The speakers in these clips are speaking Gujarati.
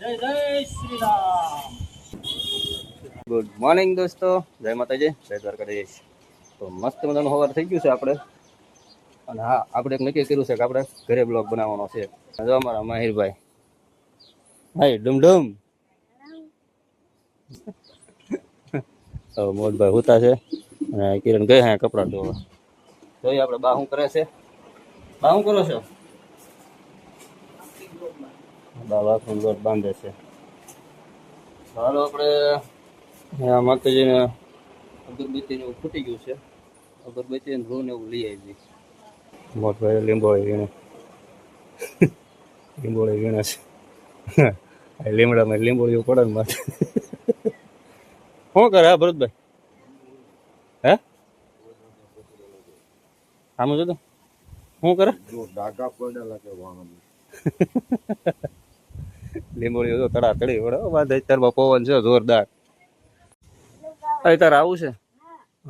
જય જય શ્રી રામ. ગુડ મોર્નિંગ દોસ્તો, જય માતાજી, જય દ્વારકાધીશ. તો મસ્ત મજાનું સવાર થઈ ગયું છે આપણે. અને હા, આપણે એક નક્કી કર્યું છે કે આપણે ઘરે બ્લોગ બનાવવાનો છે. જો અમારા માહિરભાઈ, હાય ડુમડુમ. મોહનભાઈ હોતા છે અને કિરણ ગઈ હા કપડાં ધોવા. જોઈએ આપણે બા શું કરે છે. બા શું કરો છો? બા વાસણ લોટ બાંધે છે. હાલો આપણે માતાજીને અગરબત્તી ને એવું ફૂટી ગયું છે. અગરબત્તી ને રૂ ને એવું લઈ આવી. મોટભાઈ લીંબોળી વીણે લીંબોળી વીણે છે. લીમડામાં લીંબોળીઓ પડે ને માથે. શું કરે હા ભરતભાઈ? હે આમ જો તો શું કરે? લીંબોળીઓ તો તડા તડી પડે બાદ અત્યારમાં પવન છે જોરદાર. તારે આવું છે?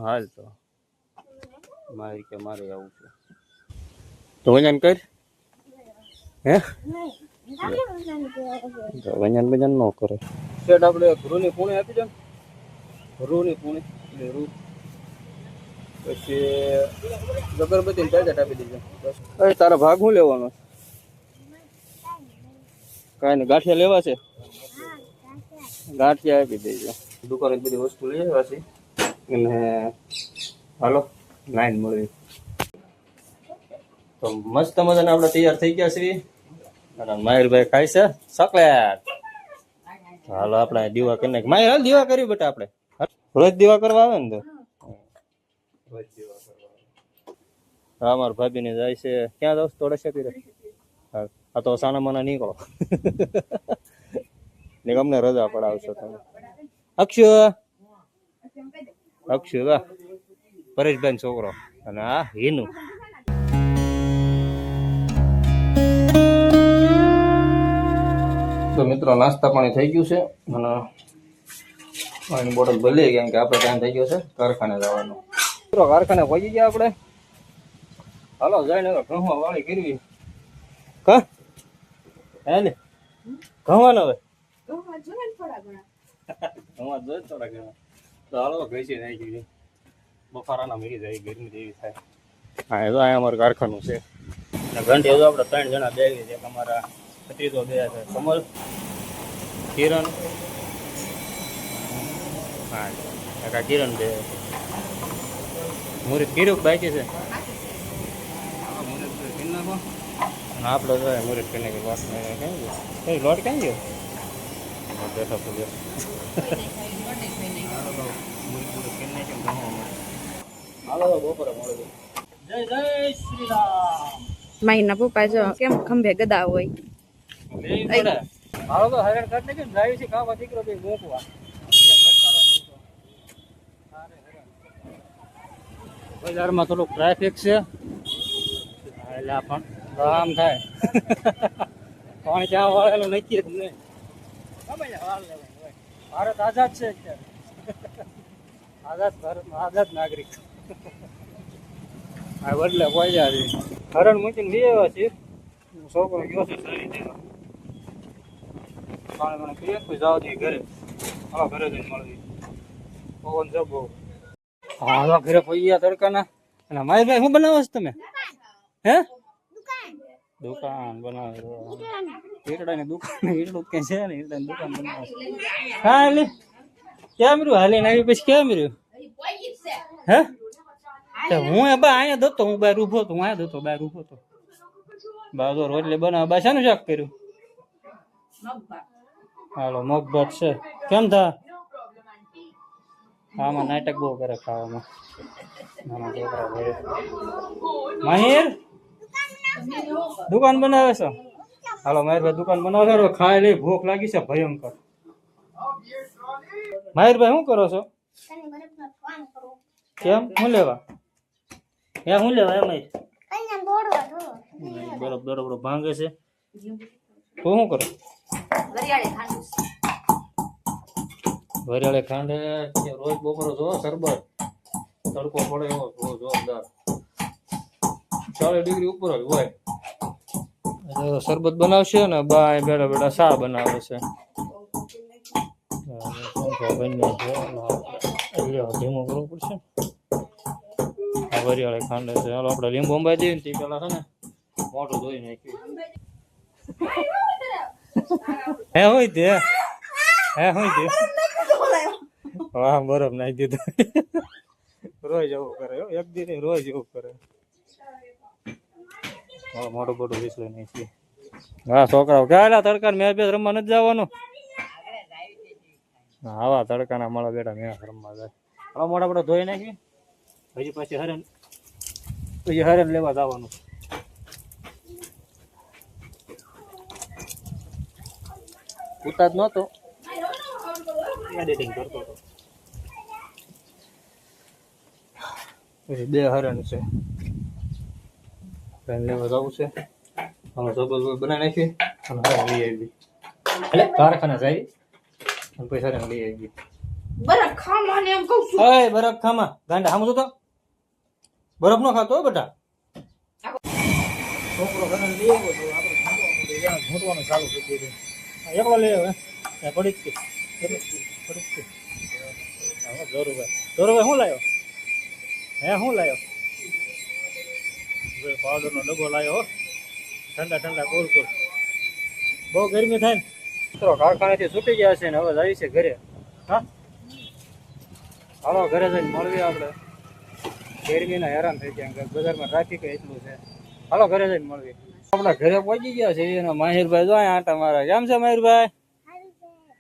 હાલ તો મારે કે મારે આવું છે તો વજાન કર. હે વજાન બજાન ન કરે. શેઠ આપણે રૂની પૂણે આપી દો ને. રૂની પૂણે એટલે રૂ પછી અગરબત્તી ને પેકેટ આપી દીધું. તારા ભાગ શું લેવાનો? કાંઈ નહીં, ગાંઠિયા લેવા છે. ગાંઠિયા આપી દેજો. દુકાને બધી વસ્તુ લઈ આવ્યા છે અને હાલો લાઈન મળી. તો મસ્ત મજાને આપણે તૈયાર થઈ ગયા છીએ અને માહિરભાઈ ખાય છે ચોકલેટ. હાલો આપણે દીવા કરી નાખીએ. માહિર હાલ દીવા કર્યું બેટા આપણે. રોજ દીવા કરવા આવે ને તો હા મારા ભાભી ને જાય છે. ક્યાં જાવ? થોડા છે પીરે. હા આ તો સાના માના નીકળો ને અમને રજા પડાવશો તમે. અક્ષુ અક્ષુ વાહ પરેશભાઈ છોકરો અને આ હિનું. તો મિત્રો નાસ્તા પાણી થઈ ગયું છે અને પાણીની બોટલ ભરી કેમ કે આપણે ટાઈમ થઈ ગયો છે કારખાને જવાનું. મિત્રો કારખાને પહોંચી ગયા આપણે. હાલો જઈને ઘઉંમાં વાળી કરવી. કા હે ને ઘઉંમાં હવે ઘઉંમાં જોઈએ થોડા ઘણા. તો હાલો ઘસી નાખી ગયું. બફારાના મરી જાય ગરમી જેવી થાય. હા એ તો અહીંયા અમારું કારખાનું છે અને ઘંટી તો આપણે 3 જણા બેસી છે. અમારા ભત્રીજો બે છે કમલ કિરણ. હા કાકા કિરણ બે મુરીત કર્યું બાકી છે. આપણે તો મુરીત કરીને કે લોટ ક્યાં ગયો? લોટ ક્યાં ગયો? બેઠો પૂછ્યો જય જય શ્રી રામ. માઈના પપ્પા જો કેમ ખંભે ગદા હોય. હાલો તો હરણ કાઢ નાખ્યું ને જાય છે કામ દીકરો બે ગોખવા. બજારમાં થોડુંક ટ્રાફિક છે એટલે પણ આરામ થાય. પાણી ક્યાં વાળેલું નક્કી જ નહીં. ભારત આઝાદ છે અત્યારે. આઝાદ ભારત આઝાદ નાગરિક. આ બદલે કોઈ જાય હરણ મૂકીને લઈ આવ્યા છીએ. છોકરો ગયો છે સારી દેવા પાણી મને પીએ પછી જાવ દઈએ ઘરે. હા ઘરે જઈને મળવી. પવન છે બહુ. હા ઘરે પહોંચી ગયા તડકાના. અને માહિરભાઈ શું બનાવો છો તમે? હે દુકાન બનાવે ઈટડાની દુકાન. ઈટડું કઈ છે ને ઈટડાની દુકાન બનાવે. હા એટલે કેમ રહ્યું હાલીને આવી પછી કેમ રહ્યું? હે હું બા અહીંયા દતો. હું બહાર ઉભો હતો. હું અહીંયા દતો બહાર ઉભો હતો. બાજુ રોટલી બનાવવા બા શાનું શાક કર્યું? હાલો મગભાત છે. કેમ થા? આમાં નાટક બહુ કરે ખાવામાં. નાના છોકરા ઘરે. માહિર દુકાન બનાવે છે. હાલો માહિરભાઈ દુકાન બનાવે છે. ખાઈ લઈ ભૂખ લાગી છે ભયંકર. માહિરભાઈ શું કરો છો? કેમ શું લેવા? શું લેવા એમ? બરફ બરોબર ભાંગે છે તો શું કરો? વરિયાળે ખાંડે રોજ બપોરે જો શરબત તડકો પડે એવો જોરદાર 40 ડિગ્રી ઉપર હોય. શરબત બનાવશે ને બા બેડા બેડા શા બનાવે છે ધીમો કરવું પડશે વરિયાળે ખાંડે છે હાલો આપણે લીંબુ અંબાઈ દઈએ ને તે પેલા છે ને મોટું ધોઈ નાખ્યું હે હોય તે વાહ બરફ નાખી દીધું રોજ એવું કરે એક દી નહીં રોજ એવું કરે મોટું મોટું વિસલે નાખી હા છોકરાઓ ક્યાં તડકા મેં બે રમવા નથી જવાનું આવા તડકાના મળે બેટા મેં રમવા જાય હવે મોટા મોટા ધોઈ નાખી હજી પછી હરણ લેવા જવાનું ઉતાર નતો એડિટિંગ કરતો હતો પછી બે હરણ છે લેવા જવું છે હવે સબલ બનાવી નાખી અને હરણ લઈ આવી એટલે કારખાના જાય અને પછી હરણ લઈ આવી બરફ ખામાં ને એમ કહું છું ઓય બરફ ખામાં ગાંડા સામું તો બરફ નો ખાતો બેટા છોકરો હરણ લઈ આવ્યો તો આપણે ઘૂંટવાનું ચાલુ કરી દીધું એકલો લઈ આવ્યો પડી જ જોરુભાઈ શું લાવ્યો શું લાવ્યો પાવડરનો ડબ્બો લાવ્યો ઠંડા ઠંડા કોલ બહુ ગરમી થાય ને મિત્રો કારખાનેથી છૂટી ગયા છે ને હવે જાય છે ઘરે હા હાલો ઘરે જઈને મળીએ આપણે ગરમીના હેરાન થઈ ગયા બજારમાં ટ્રાફિક એટલું છે હાલો ઘરે જઈને મળીએ આપણા ઘરે પહોંચી ગયા છે એનો માહિરભાઈ જો આટા મારા કેમ છે માહિરભાઈ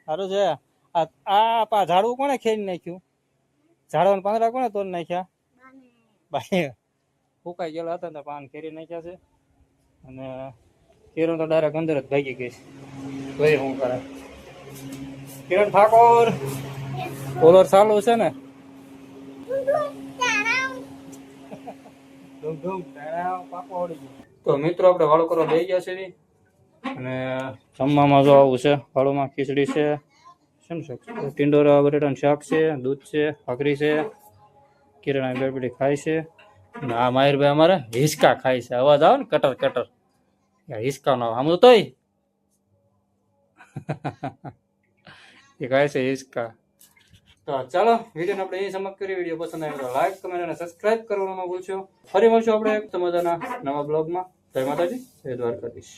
સારું છે આ ઝાડવું કોને ખેડી નાખ્યું ઝાડવાના પાંદડા કોને તોડ નાખ્યા ભાઈ ફૂકાઈ ગયેલા હતા ને પાન ખેરી નાખ્યા છે અને કિરણ તો ડાયરેક્ટ અંદર જ ભાગી ગઈ છે ભાઈ શું કરે કિરણ ઠાકોર કોલર ચાલુ છે ને તો મિત્રો આપણે વાળો કરવા દઈ ગયા છે અને જમવામાં જો આવું છે વાળોમાં ખીચડી છે શું છે ટીંડોરા બટેટાનું શાક છે દૂધ છે ભાખરી છે કિરણ બે પેટી ખાય છે અને આ માહિરભાઈ અમારે હિસકા ખાય છે અવાજ આવે ને કટર કટર હિસકા નો આમ તો એ ખાય છે હિસકા તો ચાલો વિડીયોને આપણે અહીં સમાપ્ત કરીએ વિડીયો પસંદ આવે તો લાઈક કમેન્ટ અને સબસ્ક્રાઇબ કરવાનું ન ભૂલશો ફરી મળશું આપણે એક મજાના નવા બ્લોગમાં જય માતાજી જય દ્વારકાધીશ